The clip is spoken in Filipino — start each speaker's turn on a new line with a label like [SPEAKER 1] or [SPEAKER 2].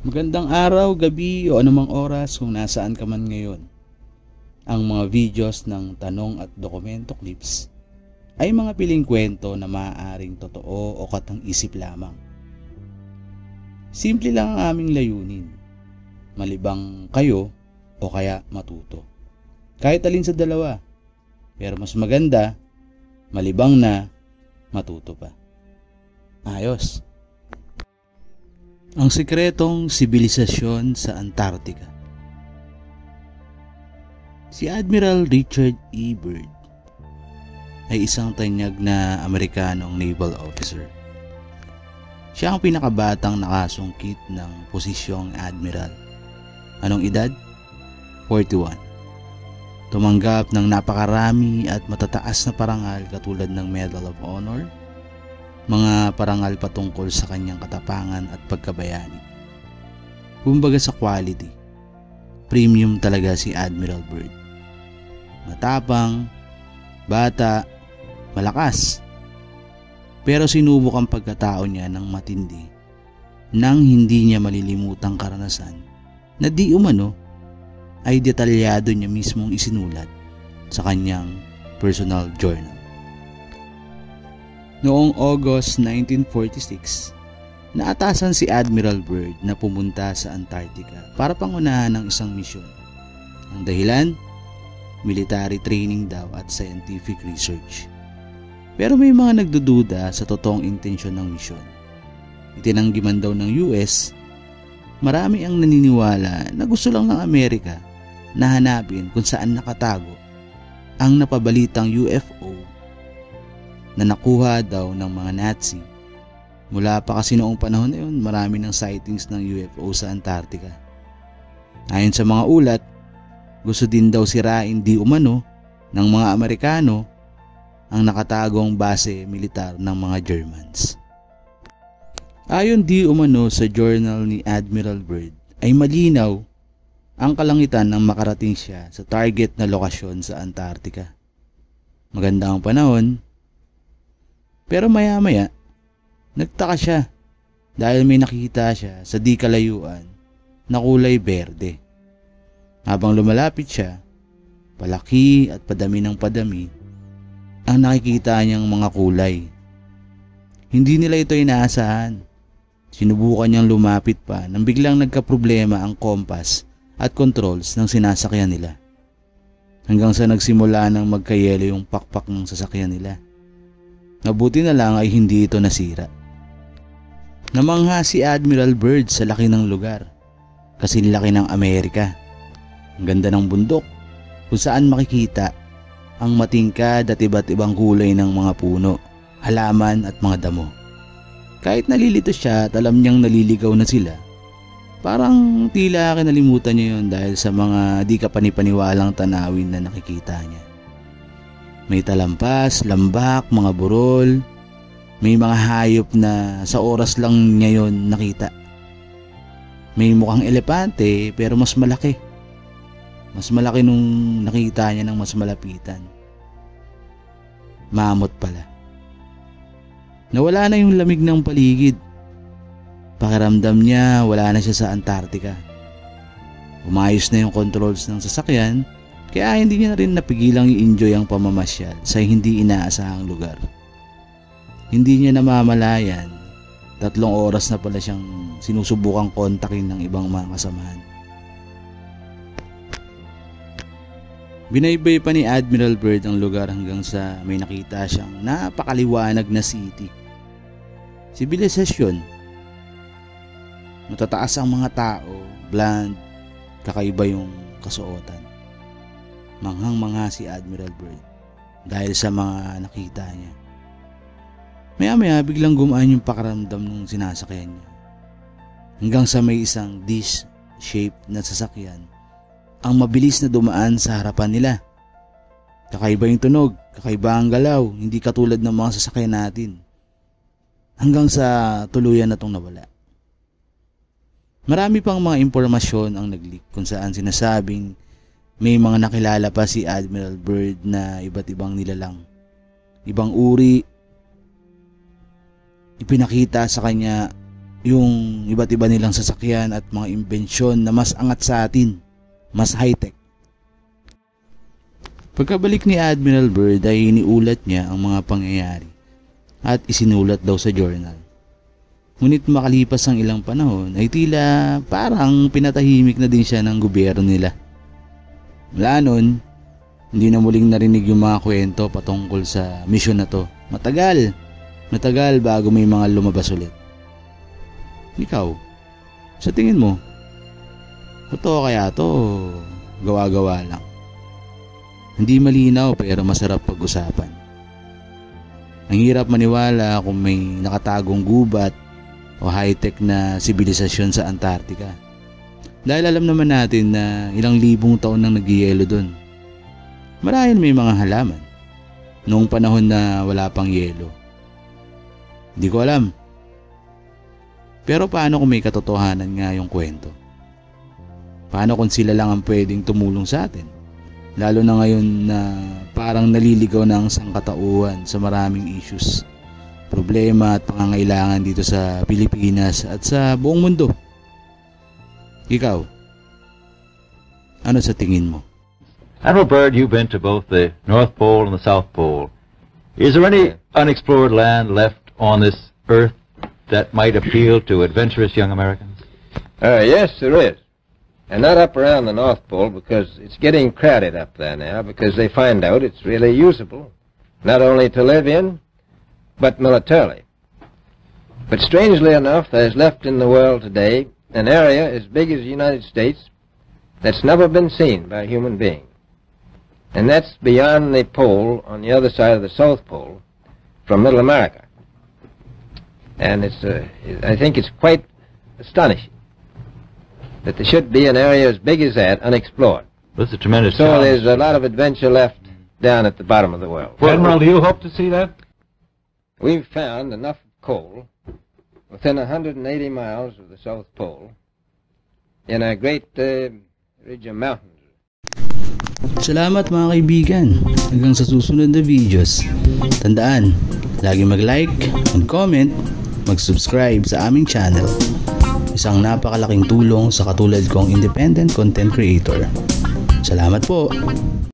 [SPEAKER 1] Magandang araw, gabi o anumang oras kung nasaan ka man ngayon. Ang mga videos ng tanong at dokumento clips ay mga piling kwento na maaaring totoo o katang-isip lamang. Simple lang ang aming layunin, malibang kayo o kaya matuto. Kahit alin sa dalawa, pero mas maganda, malibang na, matuto pa. Ayos. Ang sikretong sibilisasyon sa Antarctica. Si Admiral Richard E. Byrd ay isang tanyag na Amerikanong naval officer. Siya ang pinakabatang nakasungkit ng posisyong admiral. Anong edad? 41. Tumanggap ng napakarami at matataas na parangal katulad ng Medal of Honor, mga parangal patungkol sa kanyang katapangan at pagkabayani. Kumbaga sa quality, premium talaga si Admiral Byrd. Matapang, bata, malakas. Pero sinubok ang pagkatao niya ng matindi nang hindi niya malilimutang karanasan na di umano ay detalyado niya mismong isinulat sa kanyang personal journal. Noong August 1946, naatasan si Admiral Byrd na pumunta sa Antarctica para pangunahan ng isang misyon. Ang dahilan? Military training daw at scientific research. Pero may mga nagdududa sa totoong intensyon ng misyon. Itinanggi man daw ng US, marami ang naniniwala na gusto lang ng Amerika na hanapin kung saan nakatago ang napabalitang UFO na nakuha daw ng mga Nazi. Mula pa kasi noong panahon na yun, marami ng sightings ng UFO sa Antarctica. Ayon sa mga ulat, gusto din daw sirain di umano ng mga Amerikano ang nakatagong base militar ng mga Germans. Ayon di umano sa journal ni Admiral Byrd, ay malinaw ang kalangitan nang makarating siya sa target na lokasyon sa Antarctica. Maganda ang panahon, pero maya-maya, nagtaka siya dahil may nakita siya sa di kalayuan na kulay berde. Habang lumalapit siya, palaki at padami ng padami ang nakikita niyang mga kulay. Hindi nila ito inaasahan. Sinubukan niyang lumapit pa nang biglang nagkaproblema ang kompas at controls ng sinasakyan nila. Hanggang sa nagsimula ng magkayelo yung pakpak ng sasakyan nila. Mabuti na lang ay hindi ito nasira. Namangha si Admiral Byrd sa laki ng lugar, kasi laki ng Amerika. Ang ganda ng bundok, kung saan makikita ang matingkad at iba't ibang kulay ng mga puno, halaman at mga damo. Kahit nalilito siya at alam niyang naliligaw na sila, parang tila kinalimutan niya yun dahil sa mga di kapanipaniwalang tanawin na nakikita niya. May talampas, lambak, mga burol, may mga hayop na sa oras lang niya yun nakita. May mukhang elepante pero mas malaki. Mas malaki nung nakita niya ng mas malapitan. Mammoth pala. Nawala na yung lamig ng paligid. Pakiramdam niya wala na siya sa Antarctica. Umayos na yung controls ng sasakyan, kaya hindi niya na rin napigilang i-enjoy ang pamamasyal sa hindi inaasahang lugar. Hindi niya namamalayan, 3 oras na pala siyang sinusubukang kontakin ng ibang mga kasamahan. Binaybay pa ni Admiral Byrd ang lugar hanggang sa may nakita siyang napakaliwanag na city. Sibilisasyon. Matataas ang mga tao, bland, kakaiba yung kasuotan. Manghang-mangha si Admiral Byrd dahil sa mga nakita niya. Maya-maya biglang gumaan yung pakiramdam ng sinasakyan niya. Hanggang sa may isang dish-shaped na sasakyan ang mabilis na dumaan sa harapan nila. Kakaiba yung tunog, kakaiba ang galaw, hindi katulad ng mga sasakyan natin. Hanggang sa tuluyan na itong nawala. Marami pang mga impormasyon ang nag-leak kung saan sinasabing may mga nakilala pa si Admiral Byrd na iba't ibang nilalang. Ibang uri, ipinakita sa kanya yung iba't iba nilang sasakyan at mga imbensyon na mas angat sa atin, mas high-tech. Pagkabalik ni Admiral Byrd ay iniulat niya ang mga pangyayari at isinulat daw sa journal. Ngunit makalipas ang ilang panahon ay tila parang pinatahimik na din siya ng gobyerno nila. Mula nun, hindi na muling narinig yung mga kwento patungkol sa misyon na to. Matagal bago may mga lumabas ulit. Ikaw, sa tingin mo, totoo kaya to o gawa-gawa lang? Hindi malinaw pero masarap pag-usapan. Ang hirap maniwala kung may nakatagong gubat o high-tech na sibilisasyon sa Antarctica. Dahil alam naman natin na ilang libong taon nang nagyayelo doon. Marahil may mga halaman noong panahon na wala pang yelo. Hindi ko alam. Pero paano kung may katotohanan nga yung kwento? Paano kung sila lang ang pwedeng tumulong sa atin? Lalo na ngayon na parang naliligaw na ang sangkatauhan sa maraming issues, problema at pangangailangan dito sa Pilipinas at sa buong mundo. Ikaw, ano sa tingin mo?
[SPEAKER 2] Admiral Byrd, you've been to both the North Pole and the South Pole. Is there any unexplored land left on this earth that might appeal to adventurous young Americans?
[SPEAKER 3] Yes, there is. And not up around the North Pole, because it's getting crowded up there now, because they find out it's really usable, not only to live in, but militarily. But strangely enough, there's left in the world today an area as big as the United States that's never been seen by a human being. And that's beyond the pole on the other side of the South Pole from Middle America. And I think it's quite astonishing that there should be an area as big as that unexplored.
[SPEAKER 2] That's a tremendous
[SPEAKER 3] So
[SPEAKER 2] challenge.
[SPEAKER 3] there's a lot of adventure left down at the bottom of the world.
[SPEAKER 2] Well, Admiral, do you hope to see that?
[SPEAKER 3] We've found enough coal within 180 miles of the South Pole in a great ridge of mountains.
[SPEAKER 1] Salamat mga kaibigan. Hanggang sa susunod na videos. Tandaan, lagi mag-like, mag-comment, mag-subscribe sa aming channel. Isang napakalaking tulong sa katulad kong independent content creator. Salamat po!